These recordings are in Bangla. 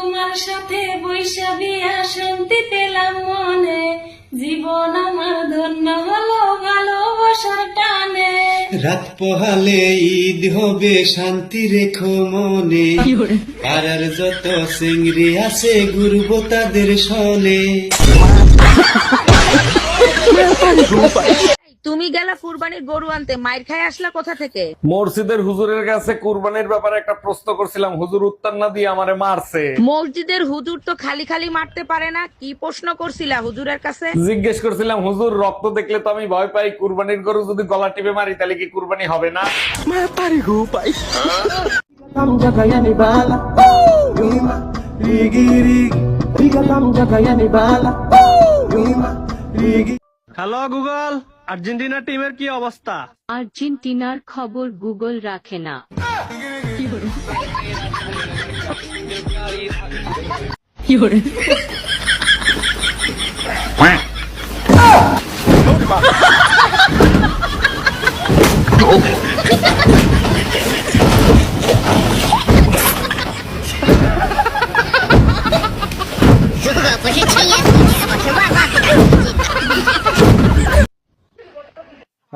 তোমার সাথে বৈশা বিয়া শান্তি পেলাম মনে, জীবন আমার ধন্য হলো ভালোবাসার টানে। রাত পোহালে ঈদ হবে শান্তি রেখো মনে, পাড়ার যত সিংড়ি আছে ঘুরবো তাদের সনে। তুমি গেলা কুরবানির গরু আনতে, মাইর খাই আসলা কোথা থেকে? মসজিদের হুজুরের কাছে কুরবানির ব্যাপারে একটা প্রশ্ন করছিলাম, হুজুর উত্তর না দিয়ে আমারে মারছে। মসজিদের হুজুর তো খালি খালি মারতে পারে না, কি প্রশ্ন করছিলা হুজুরের কাছে? জিজ্ঞেস করছিলাম, হুজুর রক্ত দেখলে তো আমি ভয় পাই, কুরবানির গরু যদি গলা টিপে মারি তাহলে কি কুরবানি হবে না? হ্যালো গুগল, আর্জেন্টিনা টিমের কি অবস্থা? আর্জেন্টিনার খবর গুগল রাখে না।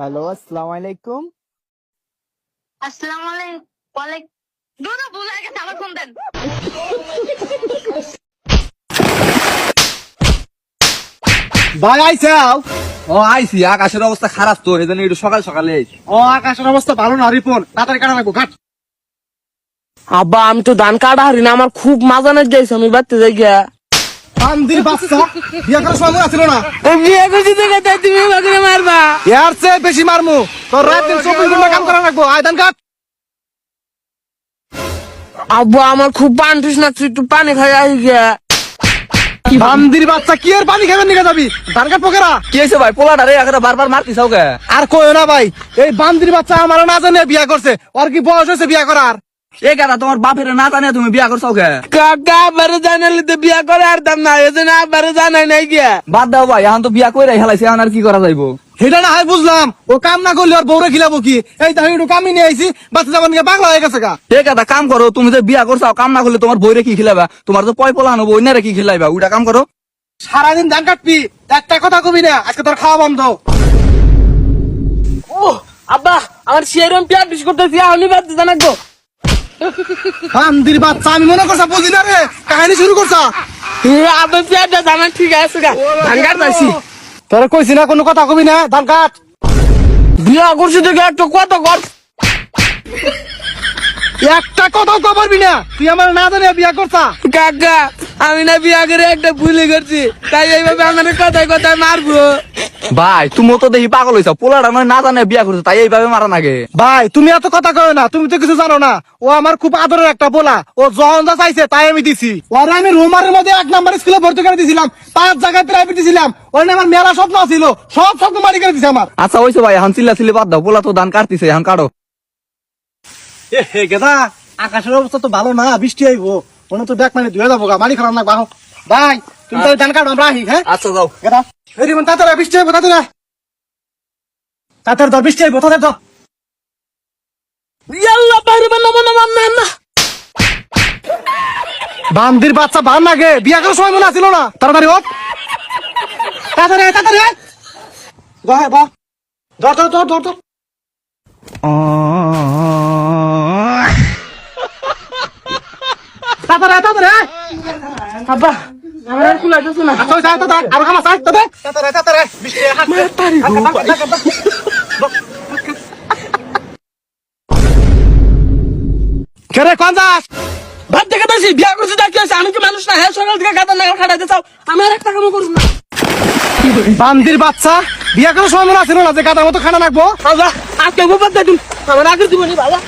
হ্যালো, আসসালামু আলাইকুম। আসসালামু আলাইকুম। ওয়ালাইকুম। দুটো ভুল হয়ে গেছে, আবার ফোন দেন। ভাই আইসাও। ও আইসি, আকাশের অবস্থা খারাপ তো, এই জন্য একটু সকাল সকালে আইছি। ও আকাশের অবস্থা ভালো না, রিপন তাড়াতাড়ি কাটা লাগবো, ঘাট। আব্বা আমি তো ধান কাটা হারি না, আমার খুব মাজা না যাইছে, আমি বাড়তে যাই গিয়া। বান্দির বাচ্চা, বিয়ে করার সময় মনে ছিল না? বিয়ে করছি দেখে তাই তুমি আমাকে মারবা? এর চেয়ে বেশি মারমু, তোর রাত দিন 24 ঘন্টা কাম করা লাগবো। আয় ধান কাট। আব্বা আমার খুব পানি তৃষ্ণা, একটু পানি খাই আই গিয়া। বান্দির বাচ্চা, কি আর পানি খাবেন নিকে যাবি? ধান কাট পকেরা। কি হয়েছে ভাই, পোলাটা রে এখানে বারবার মারতিস ওকে? আর কইও না ভাই, এই বান্দির বাচ্চা আমার না জানে বিয়ে করছে। ওর কি বয়স হয়েছে বিয়ে করার? এ কেনা তোমার বাপের না জানে তুমি বিয়া করছো ওকে? কাকা আব্বারে জানালে তো বিয়া করে আর দাম না, এজন্য আব্বারে জানাই নাই গিয়া। বাদ দাও ভাই, এখন তো বিয়া করে হেলাইছে, এখন আর কি করা যাইবো? সেটা না হয় বুঝলাম, ও কাম না করলে ওর বউরে খিলাবো কি? এই তাহলে একটু কামি নিয়ে আইছি, বাচ্চা যাবার নিয়ে পাগলা হয়ে গেছে গা। ঠিক আছে কাম করো, তুমি যে বিয়া করছো কাম না করলে তোমার বইরে কি খিলাবা? তোমার তো পয় পোলা আনবো, অন্যরে কি খিলাইবা? ওইটা কাম করো। সারাদিন ধান কাটবি, একটা কথা কবি না, আজকে তোর খাওয়া বন্ধ। ও আব্বা আমার সেরম পেট বিশ করতেছি, আমি বাড়তে জানাবো। বান্দির বাচ্চা, আমি মনে করছা বুঝি না রে, কাহিনী শুরু করছা। আব্বা পেটটা জানা ঠিক আছে গা, ধান কাটতাছি। তোরে কইছি না কোনো কথা কবি না, ধান কাট। বিয়া করছি দেখে একটা কত কর। একটা কথাও কবরবি না, তুই আমার না জানে বিয়া করছা। কাকা আমি না বিয়া করে একটা ভুলে করছি, তাই এইভাবে আমার কথায় কথায় মারবো। ভাই তুমি তো দেখি পাগল হইছো, পোলাটা নয় না জানে বিয়া করছো, তাই এইভাবে মারা নাগে? ভাই তুমি এত কথা কয় না, তুমি তো কিছু জানো না। ও আমার খুব আদরের একটা পোলা, ও যখন যা চাইছে তাই আমি দিছি। ওরে আমি রোমারের মধ্যে 1 নাম্বার স্কুলে ভর্তি করে দিছিলাম, 5 জায়গায় প্রাইভেট দিছিলাম। ওরে আমার মেলা স্বপ্ন ছিল, সব স্বপ্ন মারি করে দিছে আমার। আচ্ছা হইছে ভাই, এখন চিল্লা চিল্লি বাদ দাও, পোলা তো ধান কাটতিছে, এখন কাটো। এ গেদা, আকাশের অবস্থা তো ভালো না, বৃষ্টি আইবো, মনে তো ব্যাগ মানে ধুয়ে যাবো গা, মারি খারাপ না বাহ। ভাই তুমি তাহলে ধান কাটো, আমরা আহি। হ্যাঁ আচ্ছা যাও। গেদা এই রিমন তাড়াতাড়ি, বৃষ্টি আইবো, তাড়াতাড়ি তাড়াতাড়ি ধর, বৃষ্টি আইবো, তাড়াতাড়ি ধর। ইয়াল্লা বাইরে বান্না বান্না বান্না না। বান্দির বাচ্চা ভাল লাগে, বিয়া করার সময় মনে ছিল না। তাড়াতাড়ি হোক, তাড়াতাড়ি আয়, তাড়াতাড়ি আয়। বাহ বাহ, ধর ধর ধর ধর ধর। তাড়াতাড়ি আয়, তাড়াতাড়ি আয়। আব্বা আমার আর কুলাইতেছে না। আচ্ছা আয়, তাড়াতাড়ি আর খামাস আয়, তাড়াতাড়ি তাড়াতাড়ি তাড়াতাড়ি আয়। বৃষ্টি আয়, হাত কেরে কোন যাস? ভাত দেখে তাইছি বিয়া করছি দেখি আছে, আমি কি মানুষ না? হ্যাঁ সকাল থেকে গাদা নাগাল খাটাইতে চাও, আমি আর একটা কামও করব না। বান্দির বাচ্চা, বিয়া করার সময় মনে ছিল না যে গাদার মতো খানা রাখবো। আব্বা আজকে গোপাত দেখুন আমার আগের জীবনে বাবা।